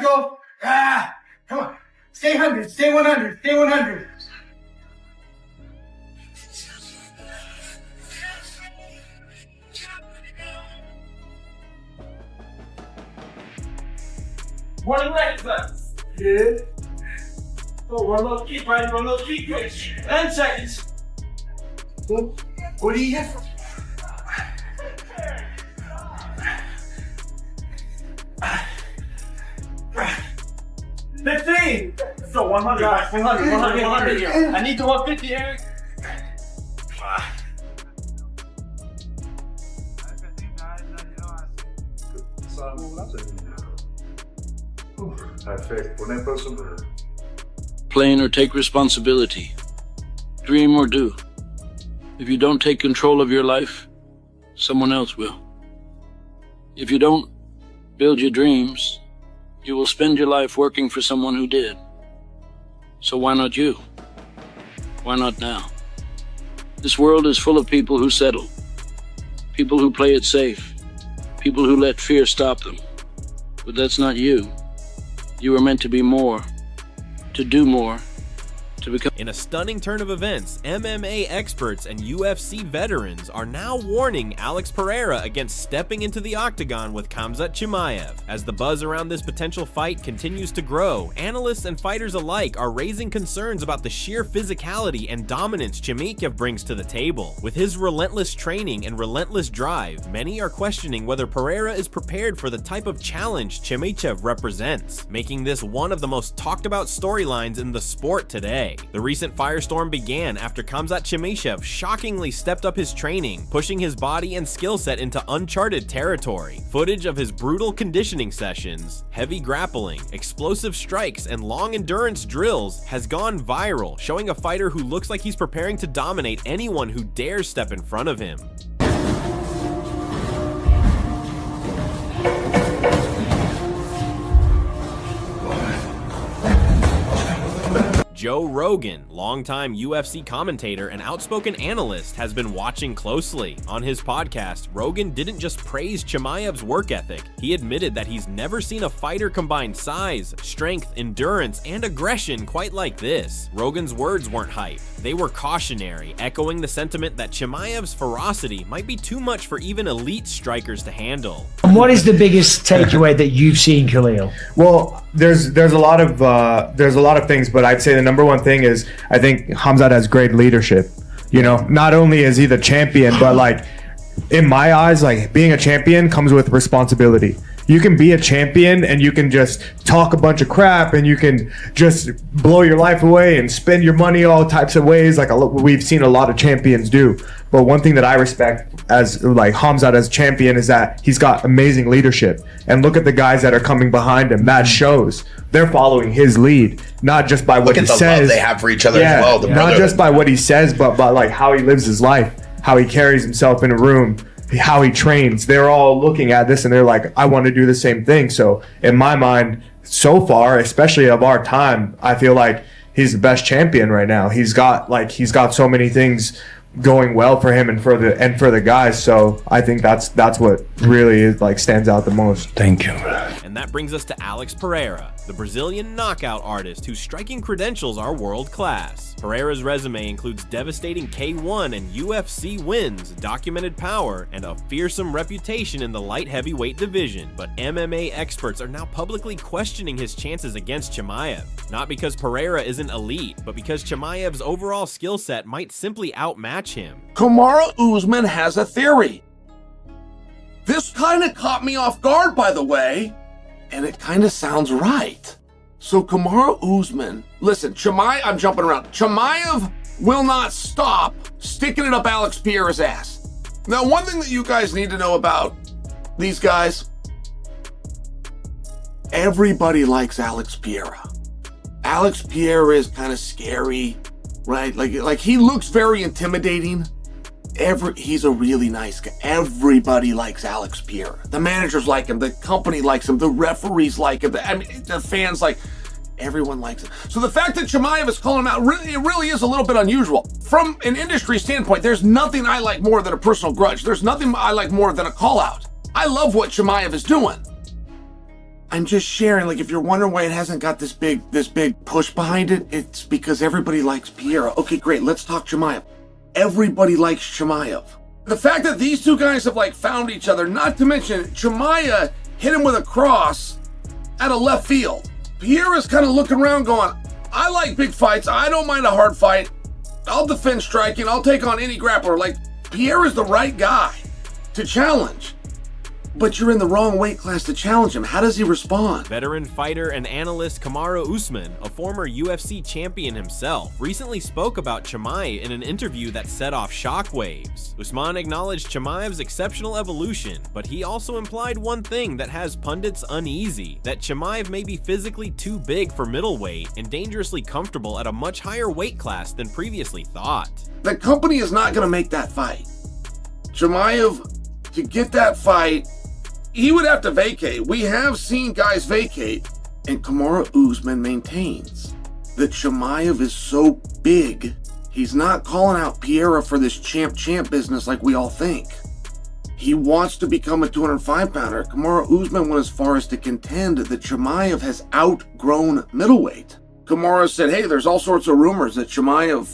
go. Come on. Stay 100, stay 100, stay 100. One leg left. Yeah. Oh, one little kick, right? One little kick, good. 10 seconds. What do you get? So 100, 100. I need to 150, Eric. Plan or take responsibility. Dream or do. If you don't take control of your life, someone else will. If you don't build your dreams, you will spend your life working for someone who did. So why not you? Why not now? This world is full of people who settle, people who play it safe, people who let fear stop them. But that's not you. You were meant to be more, to do more, to become. In a stunning turn of events, MMA experts and UFC veterans are now warning Alex Pereira against stepping into the octagon with Khamzat Chimaev. As the buzz around this potential fight continues to grow, analysts and fighters alike are raising concerns about the sheer physicality and dominance Chimaev brings to the table. With his relentless training and relentless drive, many are questioning whether Pereira is prepared for the type of challenge Chimaev represents, making this one of the most talked about storylines in the sport today. The recent firestorm began after Khamzat Chimaev shockingly stepped up his training, pushing his body and skill set into uncharted territory. Footage of his brutal conditioning sessions, heavy grappling, explosive strikes, and long endurance drills has gone viral, showing a fighter who looks like he's preparing to dominate anyone who dares step in front of him. Joe Rogan, longtime UFC commentator and outspoken analyst, has been watching closely. On his podcast, Rogan didn't just praise Chimaev's work ethic, he admitted that he's never seen a fighter combine size, strength, endurance, and aggression quite like this. Rogan's words weren't hype, they were cautionary, echoing the sentiment that Chimaev's ferocity might be too much for even elite strikers to handle. And what is the biggest takeaway that you've seen, Khalil? Well, there's a lot of things, but I'd say the number one thing is I think Khamzat has great leadership. You know, not only is he the champion, but like in my eyes, like being a champion comes with responsibility. You can be a champion and you can just talk a bunch of crap and you can just blow your life away and spend your money all types of ways like we've seen a lot of champions do. But one thing that I respect as like Khamzat as champion is that he's got amazing leadership. And look at the guys that are coming behind him. That shows they're following his lead, not just by what he says. Look at the love they have for each other as well. Not just by what he says, but by like how he lives his life, how he carries himself in a room, how he trains. They're all looking at this and they're like, I want to do the same thing. So in my mind, so far, especially of our time, I feel like he's the best champion right now. He's got so many things going well for him and for the guys. So I think that's what really is like stands out the most. Thank you. And that brings us to Alex Pereira, the Brazilian knockout artist whose striking credentials are world class. Pereira's resume includes devastating K1 and UFC wins, documented power, and a fearsome reputation in the light heavyweight division. But MMA experts are now publicly questioning his chances against Chimaev. Not because Pereira isn't elite, but because Chimaev's overall skill set might simply outmatch him. Kamaru Usman has a theory. This kind of caught me off guard, by the way, and it kind of sounds right. So Kamaru Usman, listen, I'm jumping around. Chimaev will not stop sticking it up Alex Pereira's ass. Now, one thing that you guys need to know about these guys, everybody likes Alex Pereira. Alex Pereira is kind of scary, right? Like he looks very intimidating. He's a really nice guy. Everybody likes Alex Pereira. The managers like him. The company likes him. The referees like him. The fans like. Everyone likes him. So the fact that Chimaev is calling him out, it really is a little bit unusual. From an industry standpoint, there's nothing I like more than a personal grudge. There's nothing I like more than a call out. I love what Chimaev is doing. I'm just sharing, like, if you're wondering why it hasn't got this big push behind it, it's because everybody likes Pereira. Okay, great, let's talk Chimaev. Everybody likes Chimaev. The fact that these two guys have, like, found each other, not to mention Chimaev hit him with a cross at a left field. Pereira's kind of looking around going, I like big fights, I don't mind a hard fight, I'll defend striking, I'll take on any grappler. Like, Pereira's the right guy to challenge. But you're in the wrong weight class to challenge him. How does he respond? Veteran fighter and analyst Kamaru Usman, a former UFC champion himself, recently spoke about Chimaev in an interview that set off shockwaves. Usman acknowledged Chimaev's exceptional evolution, but he also implied one thing that has pundits uneasy, that Chimaev may be physically too big for middleweight and dangerously comfortable at a much higher weight class than previously thought. The company is not going to make that fight. Chimaev, to get that fight, he would have to vacate. We have seen guys vacate, and Kamaru Usman maintains that Chimaev is so big, he's not calling out Pereira for this champ business like we all think. He wants to become a 205-pounder. Kamaru Usman went as far as to contend that Chimaev has outgrown middleweight. Kamaru said, hey, there's all sorts of rumors that Chimaev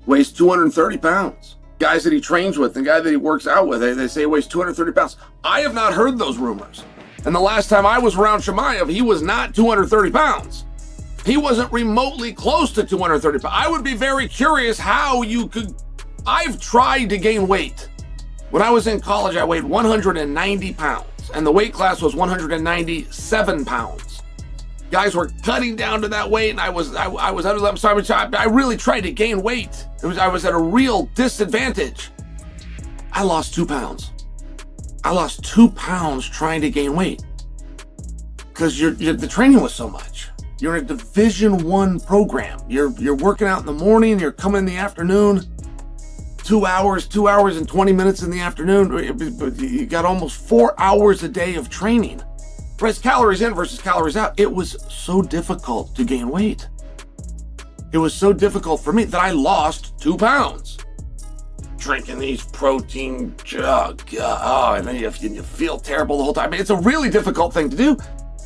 weighs 230 pounds. Guys that he trains with, the guy that he works out with, they say he weighs 230 pounds. I have not heard those rumors. And the last time I was around Chimaev, he was not 230 pounds. He wasn't remotely close to 230 pounds. I would be very curious how you could... I've tried to gain weight. When I was in college, I weighed 190 pounds, and the weight class was 197 pounds. Guys were cutting down to that weight, and I was under them. So I really tried to gain weight. I was at a real disadvantage. I lost 2 pounds. I lost 2 pounds trying to gain weight because the training was so much. You're in a Division I program. You're working out in the morning. You're coming in the afternoon. 2 hours and 20 minutes in the afternoon. You got almost 4 hours a day of training. Whereas calories in versus calories out, it was so difficult to gain weight. It was so difficult for me that I lost 2 pounds. Drinking these protein and then you feel terrible the whole time. It's a really difficult thing to do.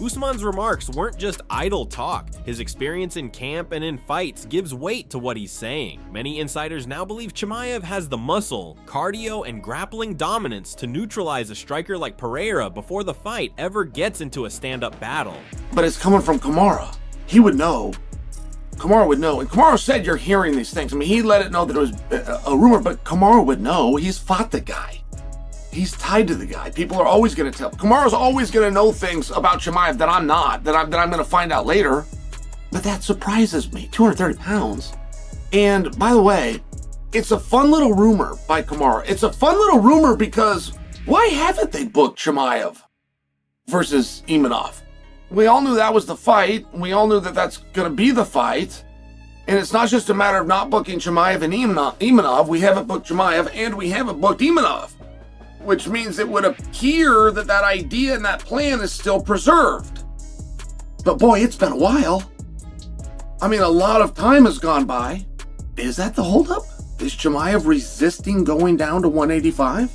Usman's remarks weren't just idle talk. His experience in camp and in fights gives weight to what he's saying. Many insiders now believe Chimaev has the muscle, cardio, and grappling dominance to neutralize a striker like Pereira before the fight ever gets into a stand-up battle. But it's coming from Kamaru. He would know. Kamaru would know. And Kamaru said you're hearing these things. I mean, he let it know that it was a rumor, but Kamaru would know. He's fought the guy. He's tied to the guy. People are always going to tell. Kamaru's always going to know things about Chimaev that I'm not, that I'm going to find out later. But that surprises me. 230 pounds. And by the way, it's a fun little rumor by Kamaru. It's a fun little rumor because why haven't they booked Chimaev versus Imanov? We all knew that was the fight. We all knew that that's going to be the fight. And it's not just a matter of not booking Chimaev and Imanov. We haven't booked Chimaev and we haven't booked Imanov, which means it would appear that that idea and that plan is still preserved. But boy, it's been a while. I mean, a lot of time has gone by. Is that the holdup? Is Chimaev resisting going down to 185?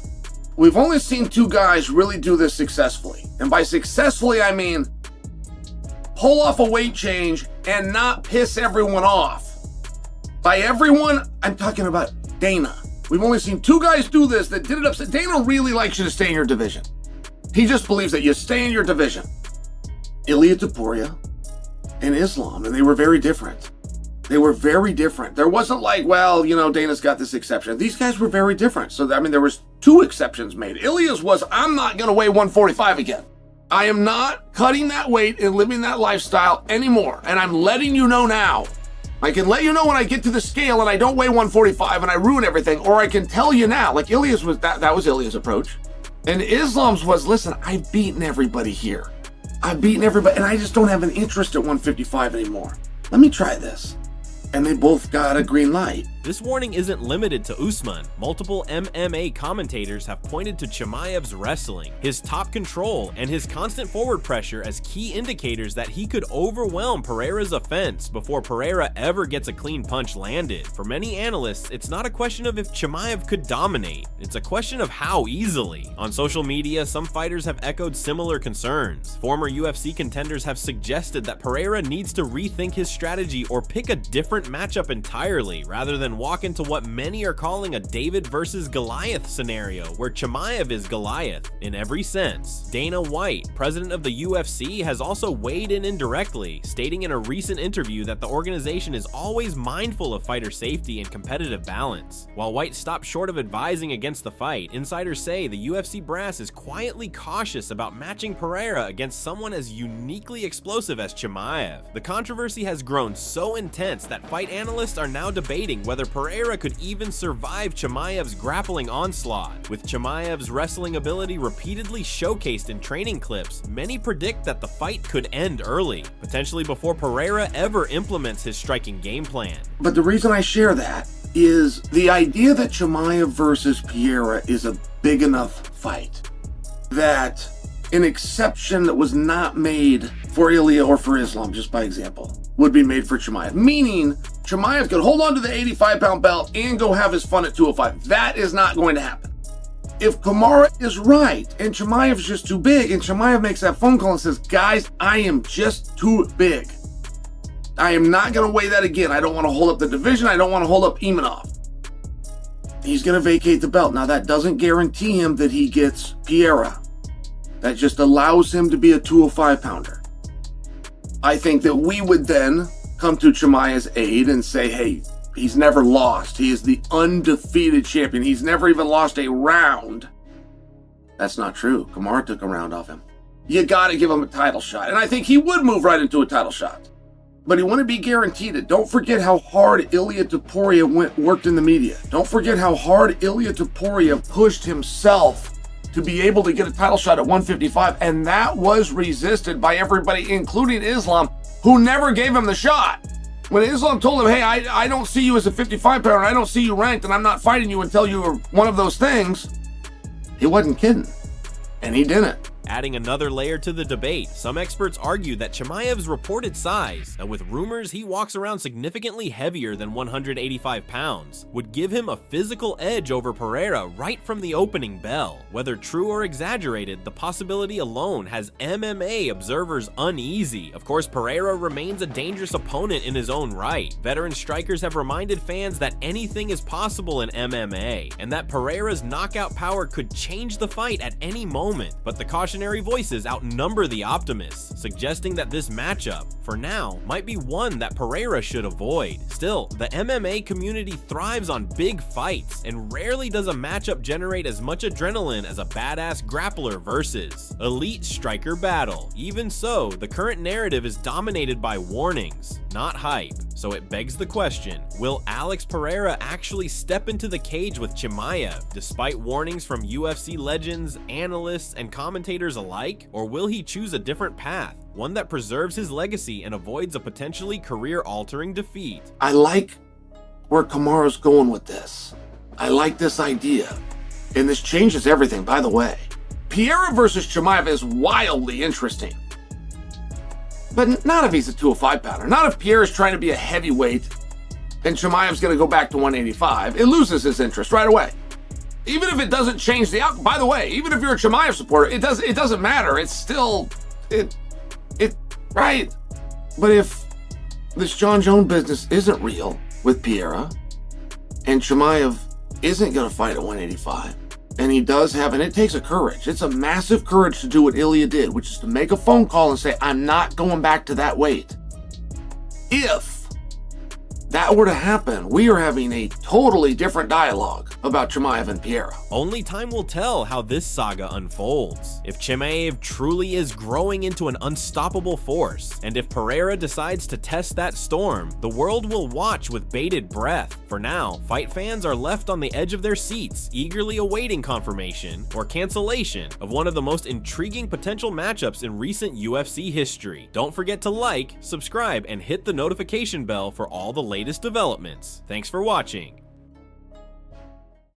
We've only seen 2 guys really do this successfully. And by successfully, I mean pull off a weight change and not piss everyone off. By everyone, I'm talking about Dana. We've only seen 2 guys do this that did it upset. Dana really likes you to stay in your division. He just believes that you stay in your division. Ilia Topuria and Islam, and they were very different. They were very different. There wasn't like, well, you know, Dana's got this exception. These guys were very different. So, I mean, there was 2 exceptions made. Ilia's was, I'm not going to weigh 145 again. I am not cutting that weight and living that lifestyle anymore. And I'm letting you know now. I can let you know when I get to the scale and I don't weigh 145 and I ruin everything, or I can tell you now, like Ilia's was, that was Ilia's approach. And Islam's was, listen, I've beaten everybody here. I've beaten everybody, and I just don't have an interest at 155 anymore. Let me try this. And they both got a green light. This warning isn't limited to Usman. Multiple MMA commentators have pointed to Chimaev's wrestling, his top control, and his constant forward pressure as key indicators that he could overwhelm Pereira's offense before Pereira ever gets a clean punch landed. For many analysts, it's not a question of if Chimaev could dominate, it's a question of how easily. On social media, some fighters have echoed similar concerns. Former UFC contenders have suggested that Pereira needs to rethink his strategy or pick a different matchup entirely, rather than walk into what many are calling a David versus Goliath scenario, where Chimaev is Goliath in every sense. Dana White, president of the UFC, has also weighed in indirectly, stating in a recent interview that the organization is always mindful of fighter safety and competitive balance. While White stopped short of advising against the fight, insiders say the UFC brass is quietly cautious about matching Pereira against someone as uniquely explosive as Chimaev. The controversy has grown so intense that fight analysts are now debating whether Pereira could even survive Chimaev's grappling onslaught. With Chimaev's wrestling ability repeatedly showcased in training clips, many predict that the fight could end early, potentially before Pereira ever implements his striking game plan. But the reason I share that is the idea that Chimaev versus Pereira is a big enough fight that an exception that was not made for Ilya or for Islam, just by example, would be made for Chimaev. Meaning, Chimaev could hold on to the 85-pound belt and go have his fun at 205. That is not going to happen. If Kamaru is right and Chimaev's just too big, and Chimaev makes that phone call and says, guys, I am just too big. I am not going to weigh that again. I don't want to hold up the division. I don't want to hold up Imanov. He's going to vacate the belt. Now, that doesn't guarantee him that he gets Pereira. That just allows him to be a 205-pounder. I think that we would then come to Chimaev's aid and say, hey, he's never lost. He is the undefeated champion. He's never even lost a round. That's not true. Kamaru took a round off him. You got to give him a title shot. And I think he would move right into a title shot. But he wouldn't be guaranteed it. Don't forget how hard Ilia Topuria worked in the media. Don't forget how hard Ilia Topuria pushed himself to be able to get a title shot at 155. And that was resisted by everybody, including Islam, who never gave him the shot. When Islam told him, hey, I don't see you as a 55-pounder, I don't see you ranked, and I'm not fighting you until you are one of those things, he wasn't kidding. And he didn't. Adding another layer to the debate, some experts argue that Chimaev's reported size, and with rumors he walks around significantly heavier than 185 pounds, would give him a physical edge over Pereira right from the opening bell. Whether true or exaggerated, the possibility alone has MMA observers uneasy. Of course, Pereira remains a dangerous opponent in his own right. Veteran strikers have reminded fans that anything is possible in MMA, and that Pereira's knockout power could change the fight at any moment, but the cautionary voices outnumber the optimists, suggesting that this matchup, for now, might be one that Pereira should avoid. Still, the MMA community thrives on big fights, and rarely does a matchup generate as much adrenaline as a badass grappler versus elite striker battle. Even so, the current narrative is dominated by warnings, not hype. So it begs the question, will Alex Pereira actually step into the cage with Chimaev, despite warnings from UFC legends, analysts, and commentators alike? Or will he choose a different path, one that preserves his legacy and avoids a potentially career-altering defeat? I like where Kamaru's going with this. I like this idea. And this changes everything, by the way. Pereira versus Chimaev is wildly interesting. But not if he's a 205-pounder. Not if Pereira's trying to be a heavyweight and Chimaev's going to go back to 185. It loses his interest right away. Even if it doesn't change the outcome. By the way, even if you're a Chimaev supporter, it doesn't matter. It's still right. But if this John Jones business isn't real with Pereira and Chimaev isn't going to fight at 185, and he does have, and it takes a courage. It's a massive courage to do what Ilya did, which is to make a phone call and say, I'm not going back to that weight. If that were to happen, we are having a totally different dialogue about Chimaev and Pereira. Only time will tell how this saga unfolds. If Chimaev truly is growing into an unstoppable force, and if Pereira decides to test that storm, the world will watch with bated breath. For now, fight fans are left on the edge of their seats, eagerly awaiting confirmation or cancellation of one of the most intriguing potential matchups in recent UFC history. Don't forget to like, subscribe, and hit the notification bell for all the latest developments. Thanks for watching.